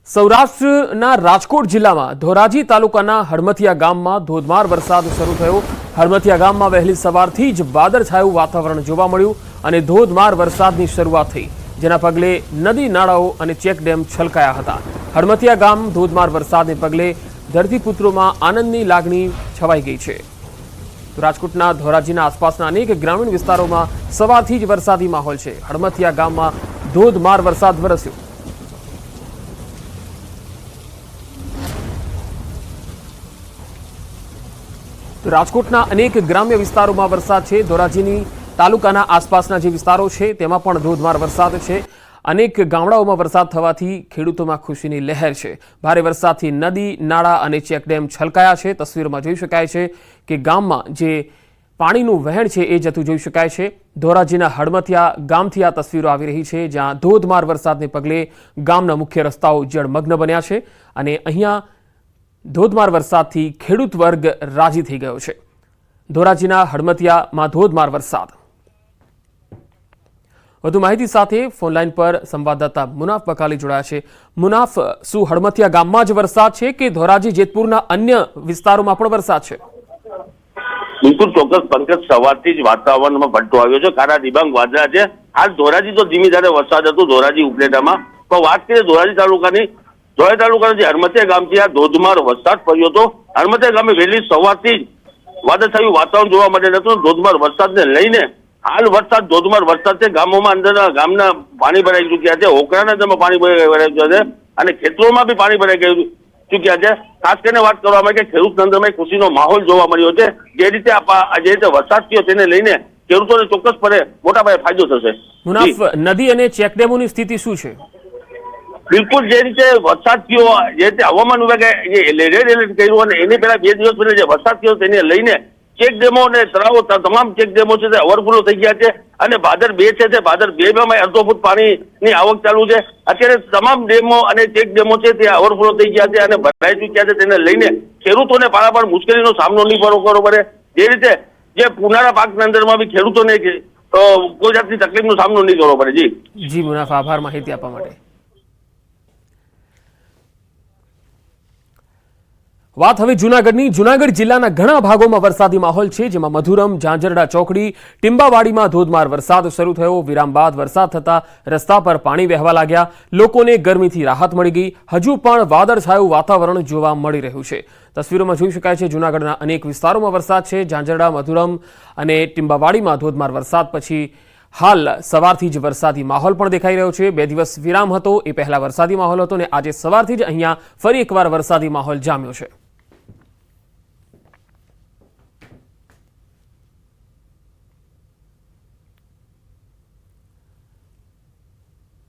સૌરાષ્ટ્રના રાજકોટ જિલ્લામાં ધોરાજી તાલુકાના હડમથિયા ગામમાં ધોધમાર વરસાદ શરૂ થયો। હડમથિયા ગામમાં વહેલી સવારથી જ વાદળછાયું વાતાવરણ જોવા મળ્યું અને ધોધમાર વરસાદની શરૂઆત થઈ, જેના પગલે નદી નાળાઓ અને ચેકડેમ છલકાયા હતા। હડમથિયા ગામ ધોધમાર વરસાદને પગલે ધરતીપુત્રોમાં આનંદની લાગણી છવાઈ ગઈ છે। રાજકોટના ધોરાજીના આસપાસના અનેક ગ્રામીણ વિસ્તારોમાં સવારથી જ વરસાદી માહોલ છે। હડમથિયા ગામમાં ધોધમાર વરસાદ વરસ્યો। રાજકોટના અનેક ગ્રામ્ય વિસ્તારોમાં વરસાદ છે। ધોરાજીની તાલુકાના આસપાસના જે વિસ્તારો છે તેમાં પણ ધોધમાર વરસાદ છે। અનેક ગામડાઓમાં વરસાદ થવાથી ખેડૂતોમાં ખુશીની લહેર છે। ભારે વરસાદથી નદી નાળા અને ચેકડેમ છલકાયા છે। તસવીરોમાં જોઈ શકાય છે કે ગામમાં જે પાણીનું વહેણ છે એ જતું જોઈ શકાય છે। ધોરાજીના હડમથિયા ગામથી આ તસવીરો આવી રહી છે, જ્યાં ધોધમાર વરસાદને પગલે ગામના મુખ્ય રસ્તાઓ જળમગ્ન બન્યા છે અને અહીંયા ધોધમાર વરસાદથી ખેડૂત વર્ગ રાજી થઈ ગયો છે। ધોરાજીના હડમથિયામાં ધોધમાર વરસાદ। વધુ માહિતી સાથે ફોનલાઈન પર સંવાદદાતા મુનાફ બકાલી જોડાયા છે। મુનાફ, શું હડમથિયા ગામમાં જ વરસાદ છે કે ધોરાજી જેતપુરના અન્ય વિસ્તારોમાં પણ વરસાદ છે? બિલકુલ ચોક્કસ પંકજ, સવારથી જ વાતાવરણમાં પલટો આવ્યો છે। કાળા ડિબાંગ વાદળા છે। હાલ ધોરાજી તો ધીમી ધારે વરસાદ હતો ધોરાજી ઉપલેટામાં, પણ વાત કરીએ ધોરાજી તાલુકાની, ધોરાજી તાલુકાના જે હડમથિયા ગામથી આ ધોધમાર વરસાદ પડ્યો હતો। હડમથિયા ગામે વહેલી સવારથી જ વાદળછાયું વાતાવરણ જોવા મળેલ હતું। ધોધમાર વરસાદને લઈને હાલ વરસાદ ધોધમાર વરસાદ છે। ગામોમાં અંદર ગામના પાણી ભરાઈ ચૂક્યા છે, હોકરાના અંદરમાં પાણી ભરાઈ ગયું છે અને ખેતરોમાં બી પાણી ભરાઈ ચૂક્યા છે। ખાસ કરીને વાત કરવામાં કે ખેડૂત તંત્રમાં ખુશીનો માહોલ જોવા મળ્યો છે। જે રીતે વરસાદ થયો તેને લઈને ખેડૂતોને ચોક્કસપણે મોટા પાયે ફાયદો થશે। મુનાફ, નદી અને ચેકડેમોની સ્થિતિ શું છે? બિલકુલ જે રીતે વરસાદ થયો, જે રીતે હવામાન વિભાગે રેડ એલર્ટ કર્યું અને એની પહેલા 2 દિવસ પહેલા જે વરસાદ થયો તેને લઈને ચેકડેમો અને તળાવો તમામ ચેકડેમો છે તે ઓવરફ્લો થઈ ગયા છે અને ભાદર 2 છે તે ભાદર 2 માં અડધો ફૂટ પાણીની આવક ચાલુ છે। અત્યારે તમામ ડેમો અને ચેકડેમો છે તે ઓવરફ્લો થઈ ગયા છે અને ભરાઈ ચૂક્યા છે। તેને લઈને ખેડૂતોને પારાપાર મુશ્કેલીનો સામનો નહીં કરવો પડે। જે રીતે જે પુનારા પાકના અંદરમાં બી ખેડૂતોને કોઈ જાતની તકલીફનો સામનો નહીં કરવો પડે। જી મુનાફ, આભાર માહિતી આપવા માટે। વાત હવે જૂનાગઢની। જૂનાગઢ જિલ્લાના ઘણા ભાગોમાં વરસાદી માહોલ છે, જેમાં મધુરમ, ઝાંઝરડા ચોકડી, ટીંબાવાડીમાં ધોધમાર વરસાદ શરૂ થયો। વિરામ બાદ વરસાદ થતા રસ્તા પર પાણી વહેવા લાગ્યા। લોકોને ગરમીથી રાહત મળી ગઈ। હજુ પણ વાદળછાયું વાતાવરણ જોવા મળી રહ્યું છે। તસવીરોમાં જોઈ શકાય છે જૂનાગઢના અનેક વિસ્તારોમાં વરસાદ છે। ઝાંઝરડા, મધુરમ અને ટીંબાવાડીમાં ધોધમાર વરસાદ પછી હાલ સવારથી જ વરસાદી માહોલ પણ દેખાઈ રહ્યો છે। 2 દિવસ વિરામ હતો, એ પહેલા વરસાદી માહોલ હતો અને આજે સવારથી જ અહીંયા ફરી એકવાર વરસાદી માહોલ જામ્યો છે।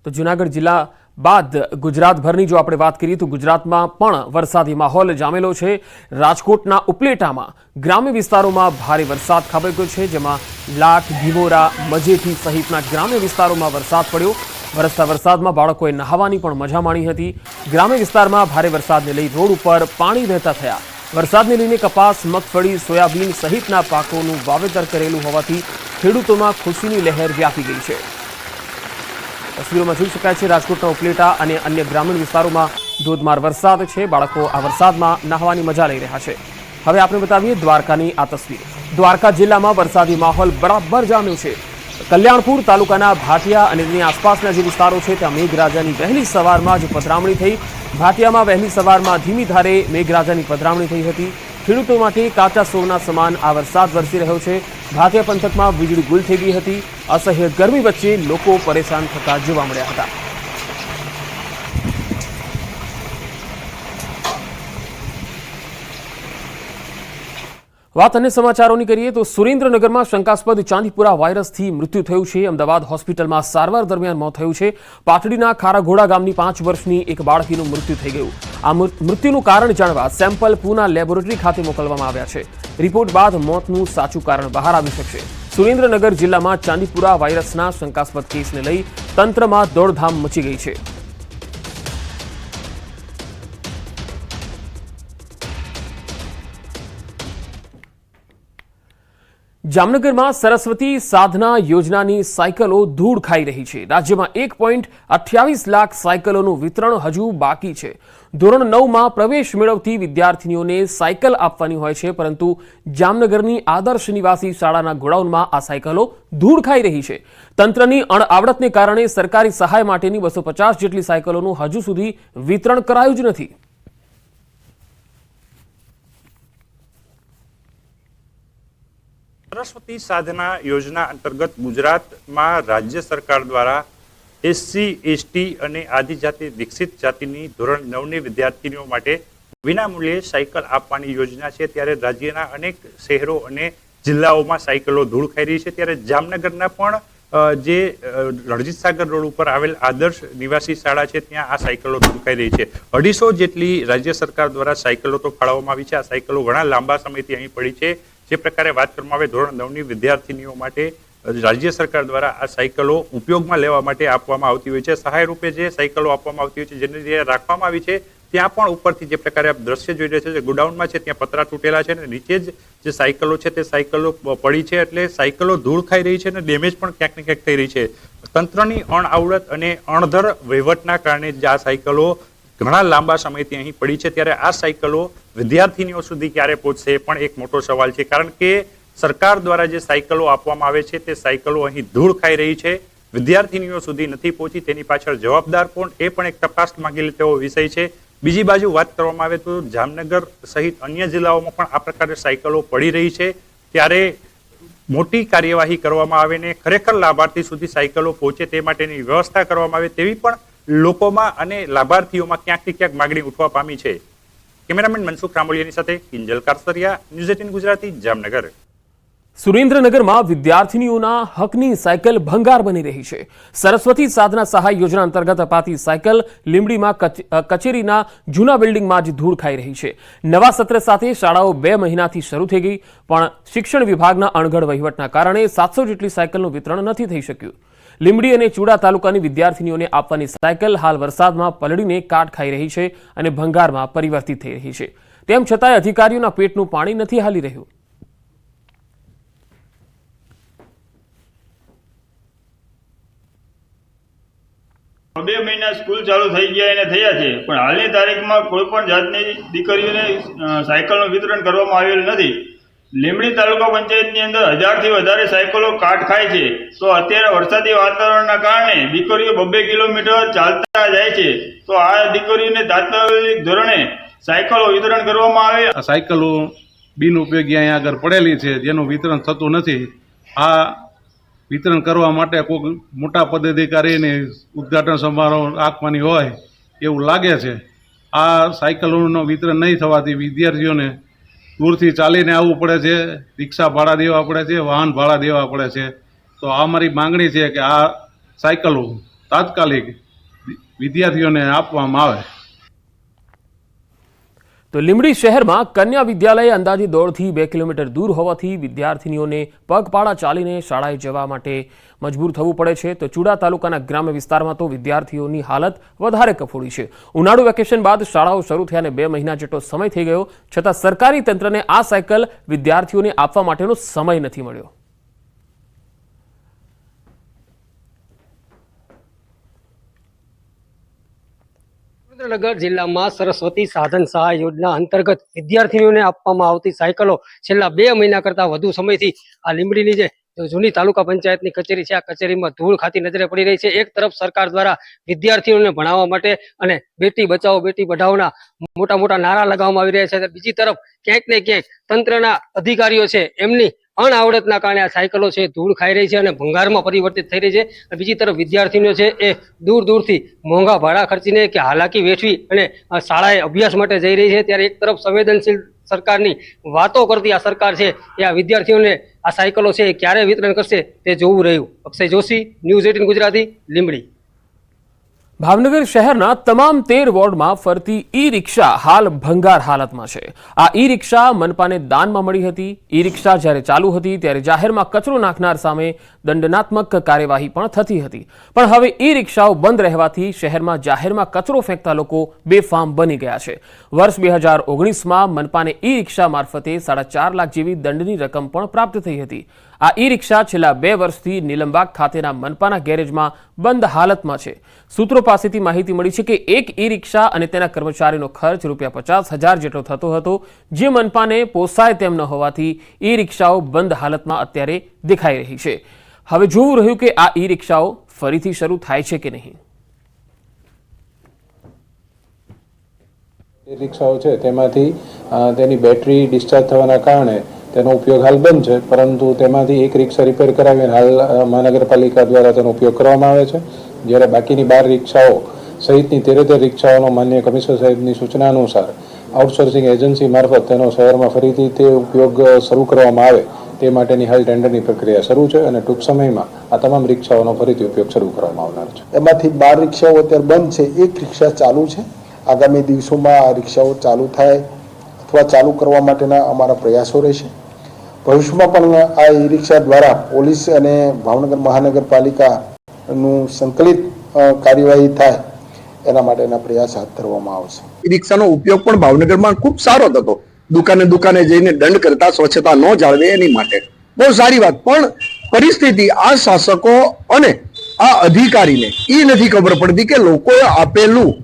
તો જૂનાગઢ જિલ્લા બાદ ગુજરાતભરની જો આપણે વાત કરીએ તો ગુજરાતમાં પણ વરસાદી માહોલ જામેલો છે। રાજકોટના ઉપલેટામાં ગ્રામ્ય વિસ્તારોમાં ભારે વરસાદ ખાબકી ગયો છે, જેમાં લાઠ, ભીમોરા, મજેઠી સહિતના ગ્રામ્ય વિસ્તારોમાં વરસાદ પડ્યો। વરસતા વરસાદમાં બાળકોએ નહાવાની પણ મજા માણી હતી। ગ્રામ્ય વિસ્તારમાં ભારે વરસાદને લઈ રોડ ઉપર પાણી વહેતા થયા। વરસાદને લઈને કપાસ, મગફળી, સોયાબીન સહિતના પાકોનું વાવેતર કરેલું હોવાથી ખેડૂતોમાં ખુશીની લહેર વ્યાપી ગઈ છે। તસવીરોમાં જોઈ શકાય છે રાજકોટના ઉપલેટા અને અન્ય ગ્રામીણ વિસ્તારોમાં ધોધમાર વરસાદ છે। બાળકો આ વરસાદમાં નહાવાની મજા લઈ રહ્યા છે। હવે આપણે બતાવીએ દ્વારકાની આ તસવીર। દ્વારકા જિલ્લામાં વરસાદી માહોલ બરાબર જામ્યો છે। કલ્યાણપુર તાલુકાના ભાટિયા અને તેની આસપાસના જે વિસ્તારો છે ત્યાં મેઘરાજાની વહેલી સવારમાં જ પધરામણી થઈ। ભાટિયામાં વહેલી સવારમાં ધીમી ધારે મેઘરાજાની પધરામણી થઈ હતી। ખેડૂતો માટે કાચા સોના સમાન આ વરસાદ વરસી રહ્યો છે। ભાટિયા પંથકમાં વીજળી ગુલ થઈ ગઈ હતી। અસહ્ય ગરમી વચ્ચે લોકો પરેશાન થતા જોવા મળ્યા હતા। વાત અન્ય સમાચારોની કરીએ તો સુરેન્દ્રનગરમાં શંકાસ્પદ ચાંદીપુરા વાયરસથી મૃત્યુ થયું છે। અમદાવાદ હોસ્પિટલમાં સારવાર દરમિયાન મોત થયું છે। પાટડીના ખારાઘોડા ગામની 5 વર્ષની એક બાળકીનું મૃત્યુ થઈ ગયું। આ મૃત્યુનું કારણ જાણવા સેમ્પલ પૂના લેબોરેટરી ખાતે મોકલવામાં આવ્યા છે। રિપોર્ટ બાદ મોતનું સાચું કારણ બહાર આવી શકશે। સુરેન્દ્રનગર જિલ્લામાં ચાંદીપુરા વાયરસના શંકાસ્પદ કેસને લઈ તંત્રમાં દોડધામ મચી ગઈ છે। જામનગરમાં સરસ્વતી સાધના યોજનાની સાયકલો ધૂળ ખાઈ રહી છે. રાજ્યમાં 1.28 લાખ સાયકલોનું વિતરણ હજુ બાકી છે. ધોરણ 9માં પ્રવેશ મેળવતી વિદ્યાર્થીનીઓને સાયકલ આપવાની હોય છે, પરંતુ જામનગરની આદર્શ નિવાસી શાળાના ગોડાઉનમાં આ સાયકલો ધૂળ ખાઈ રહી છે. તંત્રની અણઆવડતને કારણે સરકારી સહાય માટેની 250 જેટલી સાયકલોનું હજુ સુધી વિતરણ કરાયું જ નથી. સરસ્વતી સાધના યોજના અંતર્ગત ગુજરાતમાં રાજ્ય સરકાર દ્વારા એસસી, એસટી અને આદિજાતિ વિકસિત જાતિની ધોરણ 9ની વિદ્યાર્થીનીઓ માટે વિનામૂલ્યે સાયકલ આપવાની યોજના છે. ત્યારે રાજ્યના અનેક શહેરો અને જિલ્લાઓમાં સાયકલો ધૂળ ખાઈ રહી છે. ત્યારે જામનગરના પણ જે રણજીત સાગર રોડ ઉપર આવેલ આદર્શ નિવાસી શાળા છે, ત્યાં આ સાયકલો ધૂળ ખાઈ રહી છે. 250 જેટલી રાજ્ય સરકાર દ્વારા સાયકલો તો ફાળવવામાં આવી છે. આ સાયકલો ઘણા લાંબા સમયથી અહીં પડી છે. જે પ્રકારે વાત કરવામાં આવે, ધોરણ 9ની વિદ્યાર્થીનીઓ માટે રાજ્ય સરકાર દ્વારા આ સાયકલો ઉપયોગમાં લેવા માટે આપવામાં આવતી હોય છે. સહાય રૂપે જે સાયકલો આપવામાં આવતી હોય છે, જેને જે રાખવામાં આવી છે, ત્યાં પણ ઉપરથી જે પ્રકારે આપ દ્રશ્ય જોઈ રહ્યા છે, ગોડાઉનમાં છે, ત્યાં પતરા તૂટેલા છે અને નીચે જ જે સાયકલો છે તે સાયકલો પડી છે. એટલે સાયકલો ધૂળ ખાઈ રહી છે અને ડેમેજ પણ ક્યાંક ને ક્યાંક થઈ રહી છે. તંત્રની અણઆવડત અને અણધર વહીવટના કારણે જ આ સાયકલો ઘણા લાંબા સમયથી અહીં પડી છે. ત્યારે આ સાયકલો વિદ્યાર્થીનીઓ સુધી ક્યારે પહોંચશે એ પણ એક મોટો સવાલ છે. કારણ કે સરકાર દ્વારા જે સાયકલો આપવામાં આવે છે તે સાયકલો અહીં ધૂળ ખાઈ રહી છે, વિદ્યાર્થીનીઓ સુધી નથી પહોંચી. તેની પાછળ જવાબદાર કોણ એ પણ એક તપાસ માંગી લે તેવો વિષય છે. બીજી બાજુ વાત કરવામાં આવે તો જામનગર સહિત અન્ય જિલ્લાઓમાં પણ આ પ્રકારે સાયકલો પડી રહી છે. ત્યારે મોટી કાર્યવાહી કરવામાં આવે ને ખરેખર લાભાર્થી સુધી સાયકલો પહોંચે તે માટેની વ્યવસ્થા કરવામાં આવે તેવી પણ લોકોમાં અને લાભાર્થીઓમાં ક્યાંકથી ક્યાંક માગણી ઉઠવા પામી છે. કેમેરામેન મનસુખ રામોલિયાની સાથે કિંજલ કારસરિયા, ન્યૂઝ 18 ગુજરાતી, જામનગર. સુરેન્દ્રનગરમાં વિદ્યાર્થીનીઓના હકની સાયકલ ભંગાર બની રહી છે. સરસ્વતી સાધના સહાય યોજના અંતર્ગત અપાતી સાયકલ લીંબડીમાં કચેરીના જૂના બિલ્ડિંગમાં જ ધૂળ ખાઈ રહી છે. નવા સત્ર સાથે શાળાઓ 2 મહિનાથી શરૂ થઈ ગઈ, પણ શિક્ષણ વિભાગના અણઘડ વહીવટના કારણે 700 જેટલી સાયકલનું વિતરણ નથી થઈ શક્યું. લીંબડી અને ચૂડા તાલુકાની વિદ્યાર્થીનીઓને આપવાની સાયકલ હાલ વરસાદમાં પલળીને કાટ ખાઈ રહી છે અને ભંગારમાં પરિવર્તિત થઈ રહી છે. તેમ છતાંય અધિકારીઓના પેટનું પાણી નથી હાલી રહ્યું. બે મહિના સ્કૂલ ચાલુ થઈ ગયા એને થયા છે, પણ હાલની તારીખમાં કોઈ પણ જાતની દીકરીઓને સાયકલનું વિતરણ કરવામાં આવેલ નથી. લીંબડી તાલુકા પંચાયતની અંદર 1000થી વધારે સાયકલો કાટ ખાય છે. તો અત્યારે વરસાદી વાતાવરણના કારણે દીકરીઓ 2 કિલોમીટર ચાલતા જાય છે. તો આ દીકરીઓને તાત્કાલિક ધોરણે સાયકલો વિતરણ કરવામાં આવે. આ સાયકલો બિનઉપયોગી અહીંયા આગળ પડેલી છે, જેનું વિતરણ થતું નથી. આ વિતરણ કરવા માટે કોઈ મોટા પદાધિકારીને ઉદ્ઘાટન સમારોહ રાખવાની હોય એવું લાગે છે. આ સાયકલોનું વિતરણ નહીં થવાથી વિદ્યાર્થીઓને દૂરથી ચાલીને આવવું પડે છે, રિક્ષા ભાડા દેવા પડે છે, વાહન ભાડા દેવા પડે છે. તો આ મારી માંગણી છે કે આ સાયકલો તાત્કાલિક વિદ્યાર્થીઓને આપવામાં આવે. તો લીંબડી શહેરમાં કન્યા વિદ્યાલય અંદાજે 1.5થી 2 કિલોમીટર દૂર હોવાથી વિદ્યાર્થીનીઓને પગપાળા ચાલીને શાળાએ જવા માટે મજબૂર થવું પડે છે. તો ચૂડા તાલુકાના ગ્રામ્ય વિસ્તારમાં તો વિદ્યાર્થીઓની હાલત વધારે કફોડી છે. ઉનાળુ વેકેશન બાદ શાળાઓ શરૂ થયાને 2 મહિના જેટલો સમય થઈ ગયો, છતાં સરકારી તંત્રને આ સાયકલ વિદ્યાર્થીઓને આપવા માટેનો સમય નથી મળ્યો. સુરેન્દ્રનગર જિલ્લામાં સરસ્વતી સાધન સહાય યોજના અંતર્ગત વિદ્યાર્થીઓને આપવામાં આવતી સાયકલો છેલ્લા 2 મહિના કરતા વધુ સમયથી આ લીંબડીની જે જૂની તાલુકા પંચાયતની કચેરી છે, આ કચેરીમાં ધૂળ ખાતી નજરે પડી રહી છે. એક તરફ સરકાર દ્વારા વિદ્યાર્થીઓને ભણાવવા માટે અને બેટી બચાવો બેટી પઢાઓના મોટા મોટા નારા લગાવવામાં આવી રહ્યા છે. બીજી તરફ ક્યાંક ને ક્યાંક તંત્રના અધિકારીઓ છે એમની અણઆવડતના કારણે આ સાયકલો છે ધૂળ ખાઈ રહી છે અને ભંગારમાં પરિવર્તિત થઈ રહી છે. બીજી તરફ વિદ્યાર્થીઓ છે એ દૂર દૂરથી મોંઘા ભાડા ખર્ચીને કે હાલાકી વેઠવી અને શાળાએ અભ્યાસ માટે જઈ રહી છે. ત્યારે એક તરફ સંવેદનશીલ સરકારની વાતો કરતી આ સરકાર છે એ આ વિદ્યાર્થીઓને આ સાયકલો છે એ ક્યારે વિતરણ કરશે તે જોવું રહ્યું. અક્ષય જોશી, ન્યૂઝ 18 ગુજરાતી, લીંબડી. ભાવનગર શહેરના તમામ 13 વોર્ડમાં ફરતી ઈ રિક્ષા હાલ ભંગાર હાલતમાં છે. આ ઈ રિક્ષા મનપાને દાનમાં મળી હતી. ઈ રિક્ષા જ્યારે ચાલુ હતી ત્યારે જાહેરમાં કચરો નાખનાર સામે દંડનાત્મક કાર્યવાહી પણ થતી હતી. પણ હવે ઈ રિક્ષાઓ બંધ રહેવાથી શહેરમાં જાહેરમાં કચરો ફેંકતા લોકો બેફામ બની ગયા છે. વર્ષ 2019માં મનપાને ઈ રિક્ષા મારફતે 4.5 લાખ જેવી દંડની રકમ પણ પ્રાપ્ત થઈ હતી. આ ઈ રિક્ષા છેલ્લા 2 વર્ષથી નીલમબાગ ખાતેના મનપાના ગેરેજમાં બંધ હાલતમાં છે. સૂત્રો પાસેથી માહિતી મળી છે કે એક ઈ રિક્ષા અને તેના કર્મચારીનો ખર્ચ ₹50,000 જેટલો થતો હતો, જે મનપાને પોસાય તેમ ન હોવાથી ઈ રિક્ષાઓ બંધ હાલતમાં અત્યારે દેખાઈ રહી છે. હવે જોવું રહ્યું કે આ ઈ રિક્ષાઓ ફરીથી શરૂ થાય છે કે નહીં. એ રિક્ષાઓ છે તેમાંથી તેની બેટરી ડિસ્ચાર્જ થવાના કારણે તેનો ઉપયોગ હાલ બંધ છે, પરંતુ તેમાંથી એક રિક્ષા રિપેર કરાવીને હાલ મહાનગરપાલિકા દ્વારા તેનો ઉપયોગ કરવામાં આવે છે. જ્યારે બાકીની 12 રિક્ષાઓ સહિતની 13 રિક્ષાઓનો માન્ય કમિશનર સાહેબની સૂચના અનુસાર આઉટસોર્સિંગ એજન્સી મારફત તેનો શહેરમાં ફરીથી તે ઉપયોગ શરૂ કરવામાં આવે તે માટેની હાલ ટેન્ડરની પ્રક્રિયા શરૂ છે અને ટૂંક સમયમાં આ તમામ રિક્ષાઓનો ફરીથી ઉપયોગ શરૂ કરવામાં આવનાર છે. એમાંથી 12 રિક્ષાઓ અત્યારે બંધ છે, એક રિક્ષા ચાલુ છે. આગામી દિવસોમાં આ રિક્ષાઓ ચાલુ થાય અથવા ચાલુ કરવા માટેના અમારા પ્રયાસો રહેશે. ભવિષ્યમાં પણ આ ઈ રિક્ષા દ્વારા પોલીસ અને ભાવનગર મહાનગરપાલિકાનું સંકલિત કાર્યવાહી થાય એના માટેના પ્રયાસ હાથ ધરવામાં આવશે. ઈ રિક્ષાનો ઉપયોગ પણ ભાવનગરમાં ખૂબ સારો થતો. દુકાને જઈને દંડ કરતા, સ્વચ્છતા ન જાળવે એની માટે બહુ સારી વાત. પણ પરિસ્થિતિ આ શાસકો અને આ અધિકારીને એ નથી ખબર પડતી કે લોકોએ આપેલું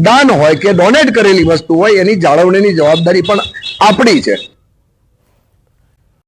દાન હોય કે ડોનેટ કરેલી વસ્તુ હોય એની જાળવણીની જવાબદારી પણ આપણી છે.